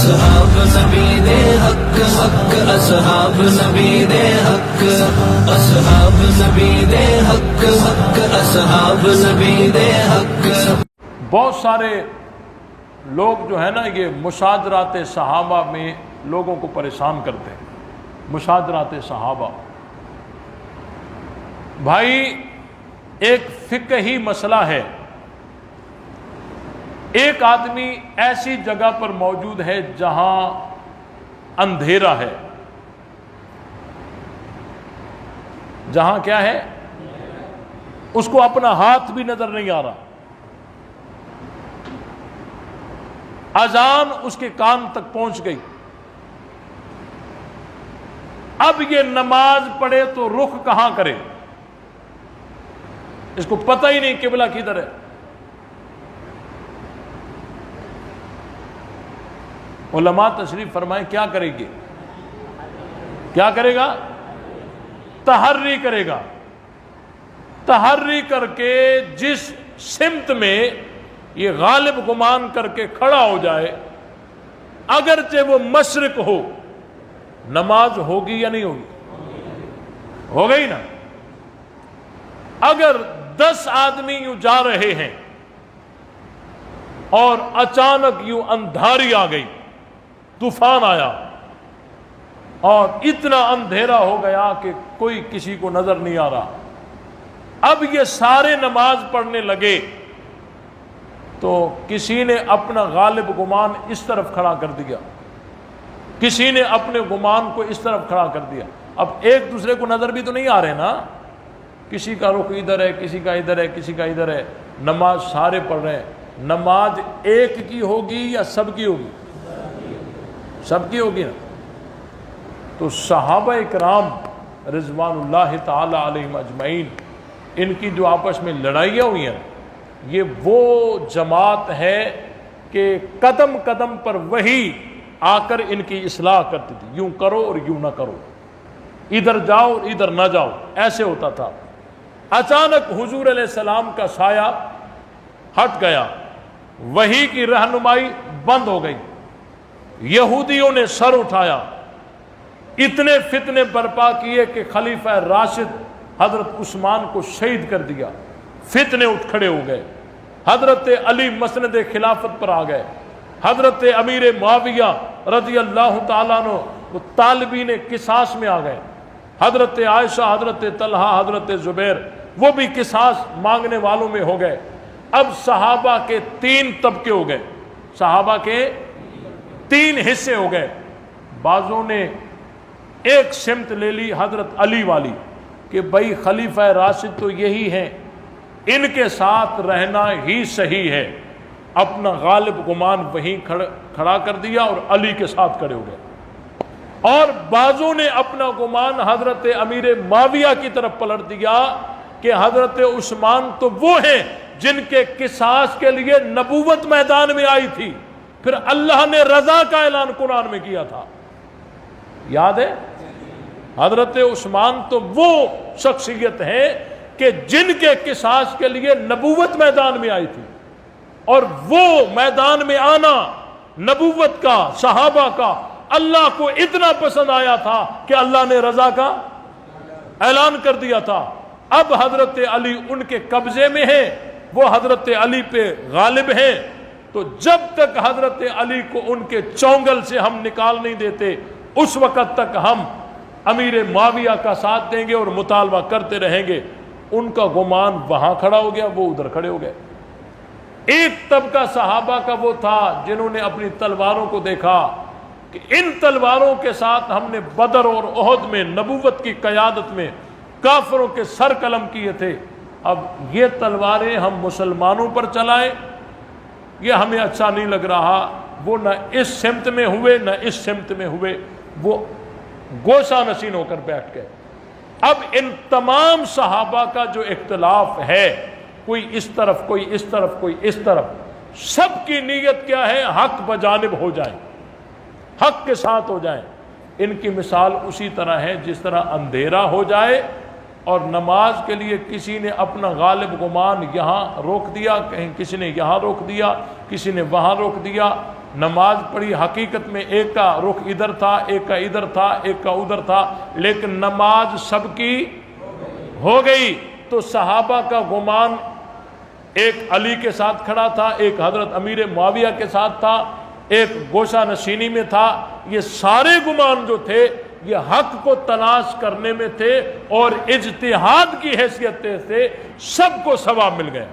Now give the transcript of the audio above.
اصحاب نبی دے حق حق اصحاب نبی دے حق اصحاب نبی دے حق حق اصحاب نبی دے حق۔ بہت سارے لوگ جو ہے نا یہ مشاجرات صحابہ میں لوگوں کو پریشان کرتے ہیں۔ مشاجرات صحابہ بھائی ایک فقہی مسئلہ ہے۔ ایک آدمی ایسی جگہ پر موجود ہے جہاں اندھیرا ہے، جہاں کیا ہے، اس کو اپنا ہاتھ بھی نظر نہیں آ رہا، اذان اس کے کان تک پہنچ گئی، اب یہ نماز پڑھے تو رخ کہاں کرے، اس کو پتہ ہی نہیں قبلہ کدھر ہے۔ علماء تشریف فرمائیں کیا کرے گی، کیا کرے گا، تحری کرے گا، تحری کر کے جس سمت میں یہ غالب گمان کر کے کھڑا ہو جائے، اگرچہ وہ مشرق ہو، نماز ہوگی یا نہیں ہوگی، ہو گئی نا۔ اگر 10 آدمی یوں جا رہے ہیں اور اچانک یوں اندھاری آ گئی، طوفان آیا اور اتنا اندھیرا ہو گیا کہ کوئی کسی کو نظر نہیں آ رہا، اب یہ سارے نماز پڑھنے لگے تو کسی نے اپنا غالب گمان اس طرف کھڑا کر دیا، کسی نے اپنے گمان کو اس طرف کھڑا کر دیا۔ اب ایک دوسرے کو نظر بھی تو نہیں آ رہے نا، کسی کا رخ ادھر ہے، کسی کا ادھر ہے، کسی کا ادھر ہے، نماز سارے پڑھ رہے ہیں، نماز ایک کی ہوگی یا سب کی ہوگی، سب کی ہوگی نا۔ تو صحابہ اکرام رضوان اللہ تعالی علیہم اجمعین، ان کی جو آپس میں لڑائیاں ہوئی ہیں، یہ وہ جماعت ہے کہ قدم قدم پر وہی آ کر ان کی اصلاح کرتی تھی، یوں کرو اور یوں نہ کرو، ادھر جاؤ اور ادھر نہ جاؤ، ایسے ہوتا تھا۔ اچانک حضور علیہ السلام کا سایہ ہٹ گیا، وحی کی رہنمائی بند ہو گئی، یہودیوں نے سر اٹھایا، اتنے فتنے برپا کیے کہ خلیفہ راشد حضرت عثمان کو شہید کر دیا، فتنے اٹھ کھڑے ہو گئے، حضرت علی مسند خلافت پر آ گئے، حضرت امیر معاویہ رضی اللہ تعالیٰ عنہ وہ طالبین قصاص میں آ گئے، حضرت عائشہ، حضرت طلحہ، حضرت زبیر وہ بھی قصاص مانگنے والوں میں ہو گئے۔ اب صحابہ کے 3 طبقے ہو گئے، صحابہ کے 3 حصے ہو گئے۔ بعضوں نے ایک سمت لے لی حضرت علی والی کہ بھائی خلیفہ راشد تو یہی ہیں، ان کے ساتھ رہنا ہی صحیح ہے، اپنا غالب گمان وہیں کھڑا کر دیا اور علی کے ساتھ کھڑے ہو گئے۔ اور بعضوں نے اپنا گمان حضرت امیر معاویہ کی طرف پلٹ دیا کہ حضرت عثمان تو وہ ہیں جن کے قصاص کے لیے نبوت میدان میں آئی تھی، پھر اللہ نے رضا کا اعلان قرآن میں کیا تھا، یاد ہے؟ حضرت عثمان تو وہ شخصیت ہے کہ جن کے قصاص کے لیے نبوت میدان میں آئی تھی، اور وہ میدان میں آنا نبوت کا، صحابہ کا، اللہ کو اتنا پسند آیا تھا کہ اللہ نے رضا کا اعلان کر دیا تھا۔ اب حضرت علی ان کے قبضے میں ہیں، وہ حضرت علی پہ غالب ہیں، تو جب تک حضرت علی کو ان کے چونگل سے ہم نکال نہیں دیتے، اس وقت تک ہم امیر معاویہ کا ساتھ دیں گے اور مطالبہ کرتے رہیں گے۔ ان کا گمان وہاں کھڑا ہو گیا، وہ ادھر کھڑے ہو گئے۔ ایک طبقہ صحابہ کا وہ تھا جنہوں نے اپنی تلواروں کو دیکھا کہ ان تلواروں کے ساتھ ہم نے بدر اور احد میں نبوت کی قیادت میں کافروں کے سر قلم کیے تھے، اب یہ تلواریں ہم مسلمانوں پر چلائیں، یہ ہمیں اچھا نہیں لگ رہا۔ وہ نہ اس سمت میں ہوئے نہ اس سمت میں ہوئے، وہ گوشہ نشین ہو کر بیٹھ گئے۔ اب ان تمام صحابہ کا جو اختلاف ہے، کوئی اس طرف، کوئی اس طرف، کوئی اس طرف، سب کی نیت کیا ہے؟ حق بجانب ہو جائیں، حق کے ساتھ ہو جائیں۔ ان کی مثال اسی طرح ہے جس طرح اندھیرا ہو جائے اور نماز کے لیے کسی نے اپنا غالب گمان یہاں روک دیا، کہیں کسی نے یہاں روک دیا، کسی نے وہاں روک دیا، نماز پڑھی، حقیقت میں ایک کا رخ ادھر تھا، ایک کا ادھر تھا، ایک کا ادھر تھا، لیکن نماز سب کی ہو گئی۔ تو صحابہ کا گمان ایک علی کے ساتھ کھڑا تھا، ایک حضرت امیر معاویہ کے ساتھ تھا، ایک گوشہ نشینی میں تھا۔ یہ سارے گمان جو تھے یہ حق کو تلاش کرنے میں تھے اور اجتہاد کی حیثیت سے سب کو ثواب مل گیا۔